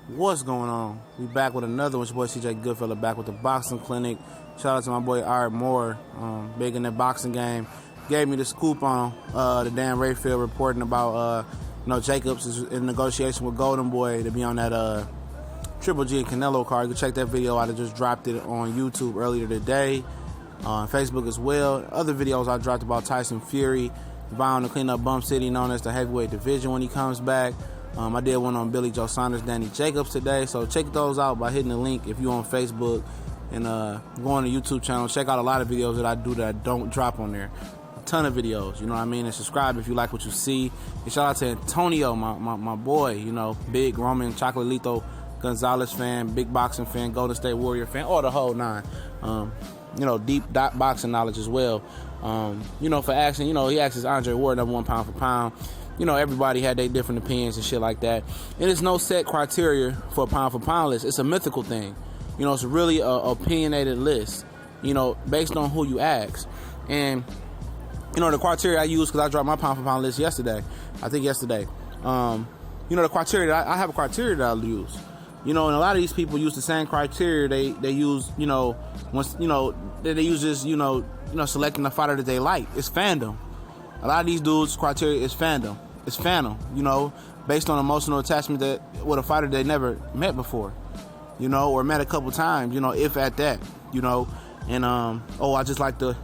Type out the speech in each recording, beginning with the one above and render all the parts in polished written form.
What's going on? We back with another one. It's your boy CJ Goodfella back with the boxing clinic. Shout out to my boy Art Moore, big in that boxing game. Gave me the scoop on the Dan Rayfield reporting about Jacobs is in negotiation with Golden Boy to be on that Triple G and Canelo card. You can check that video out. I just dropped it on YouTube earlier today, on Facebook as well. Other videos I dropped about Tyson Fury bound to clean up Bump City, known as the heavyweight division when he comes back. I did one on Billy Joe Saunders, Danny Jacobs today, so check those out by hitting the link if you're on Facebook and go on the YouTube channel. Check out a lot of videos that I do that I don't drop on there. A ton of videos, you know what I mean? And subscribe if you like what you see. And shout out to Antonio, my boy, big Roman Chocolatito Gonzalez fan, big boxing fan, Golden State Warrior fan, or the whole nine. Deep boxing knowledge as well. For action, he acts as Andre Ward, #1 pound for pound. Everybody had their different opinions and shit like that. And there's no set criteria for a pound for pound list. It's a mythical thing. It's really a opinionated list, based on who you ask. And, the criteria I use, because I dropped my pound for pound list yesterday. The criteria, I have a criteria that I'll use. And a lot of these people use the same criteria they use, they use this, selecting the fighter that they like. It's fandom. A lot of these dudes' criteria is fandom. It's fandom, based on emotional attachment with a fighter they never met before, or met a couple times, if at that, And I just like the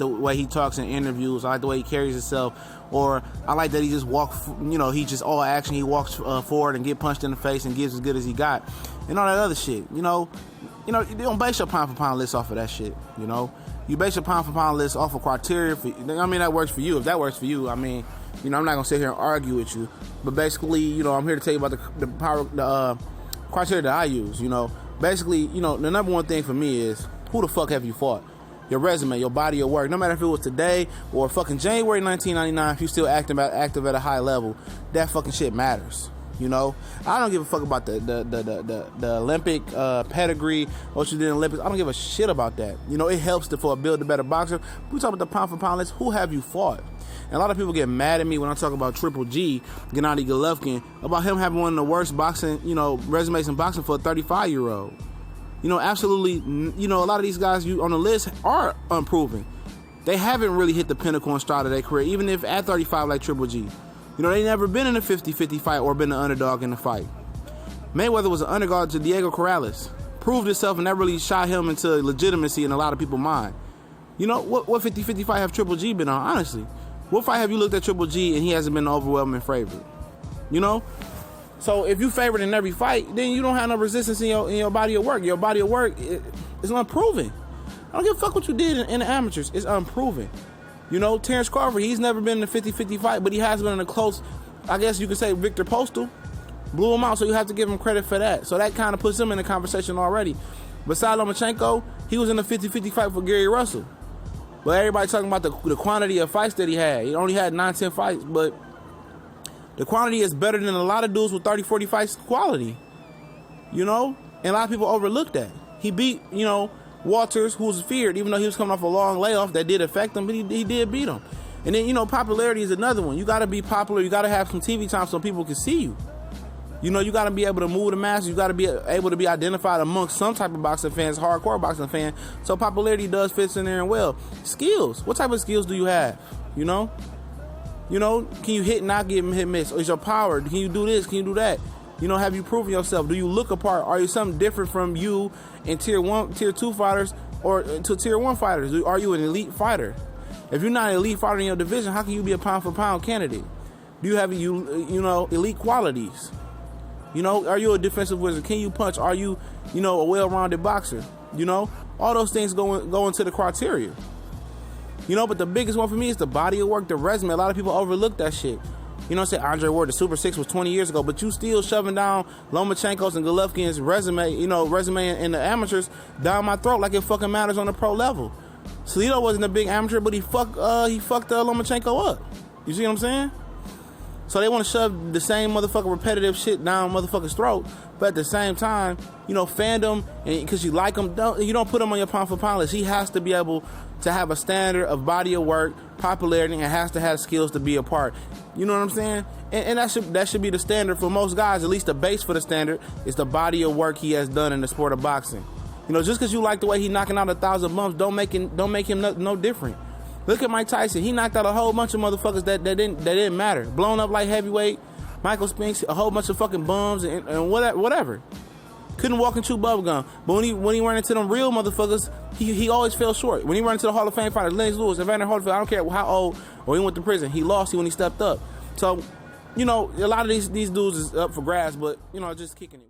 way he talks in interviews. I like the way he carries himself, or I like that he just he just all action. He walks forward and get punched in the face and gives as good as he got, and all that other shit. You don't base your pound for pound list off of that shit. You base your pound for pound list off of criteria. That works for you. If that works for you, I'm not gonna sit here and argue with you. But basically, I'm here to tell you about the criteria that I use. Basically, the number one thing for me is, who the fuck have you fought? Your resume, your body of work. No matter if it was today or fucking January 1999, if you still active at a high level, that fucking shit matters. I don't give a fuck about the Olympic pedigree, what you did in the Olympics. I don't give a shit about that. It helps to build a better boxer. We talk about the pound for pound list. Who have you fought? And a lot of people get mad at me when I talk about Triple G, Gennady Golovkin, about him having one of the worst boxing, resumes in boxing for a 35-year-old. Absolutely. A lot of these guys on the list are unproven. They haven't really hit the pinnacle and stride of their career, even if at 35 like Triple G. They never been in a 50-50 fight or been an underdog in a fight. Mayweather was an underdog to Diego Corrales. Proved himself, and that really shot him into legitimacy in a lot of people's mind. What 50-50 fight have Triple G been on, honestly? What fight have you looked at Triple G and he hasn't been overwhelming favorite? So if you favored in every fight, then you don't have no resistance in your body of work. Your body of work is unproven. I don't give a fuck what you did in the amateurs. It's unproven. Terrence Crawford, he's never been in a 50-50 fight, but he has been in a close, I guess you could say, Victor Postal blew him out, so you have to give him credit for that. So that kind of puts him in the conversation already. Besides Lomachenko, he was in a 50-50 fight for Gary Russell. But everybody talking about the quantity of fights that he had. He only had 9-10 fights, but the quantity is better than a lot of dudes with 30-40 fights quality. And a lot of people overlook that. He beat, Walters, who was feared, even though he was coming off a long layoff that did affect him, but he did beat him. And then, popularity is another one. You got to be popular. You got to have some TV time so people can see you. You got to be able to move the masses. You got to be able to be identified amongst some type of boxing fans, hardcore boxing fans. So popularity does fit in there and well. Skills. What type of skills do you have? Can you hit and not give him hit miss? Or is your power? Can you do this? Can you do that? Have you proven yourself? Do you look apart? Are you something different from you in tier 1, tier 2 fighters or to tier 1 fighters? Are you an elite fighter? If you're not an elite fighter in your division, how can you be a pound for pound candidate? Do you have elite qualities? Are you a defensive wizard? Can you punch? Are you, a well-rounded boxer? All those things go into the criteria. But the biggest one for me is the body of work, the resume. A lot of people overlook that shit. Say Andre Ward, the Super 6 was 20 years ago, but you still shoving down Lomachenko's and Golovkin's resume in the amateurs down my throat like it fucking matters on the pro level. Salido wasn't a big amateur, but he fucked Lomachenko up. You see what I'm saying? So they want to shove the same motherfucking repetitive shit down motherfucker's throat. But at the same time, fandom, and because you like him, you don't put him on your pound for pound list. He has to be able to have a standard of body of work, popularity, and has to have skills to be a part. You know what I'm saying? And that should be the standard for most guys. At least the base for the standard is the body of work he has done in the sport of boxing. Just because you like the way he knocking out 1,000 bumps, don't make him no different. Look at Mike Tyson. He knocked out a whole bunch of motherfuckers that didn't matter. Blown up like heavyweight. Michael Spinks, a whole bunch of fucking bums and whatever. Couldn't walk and chew bubblegum. But when he ran into them real motherfuckers, he always fell short. When he ran into the Hall of Fame fighters, Lennox Lewis, Evander Holyfield, I don't care how old or he went to prison, he lost when he stepped up. So, a lot of these dudes is up for grabs, but, just kicking it.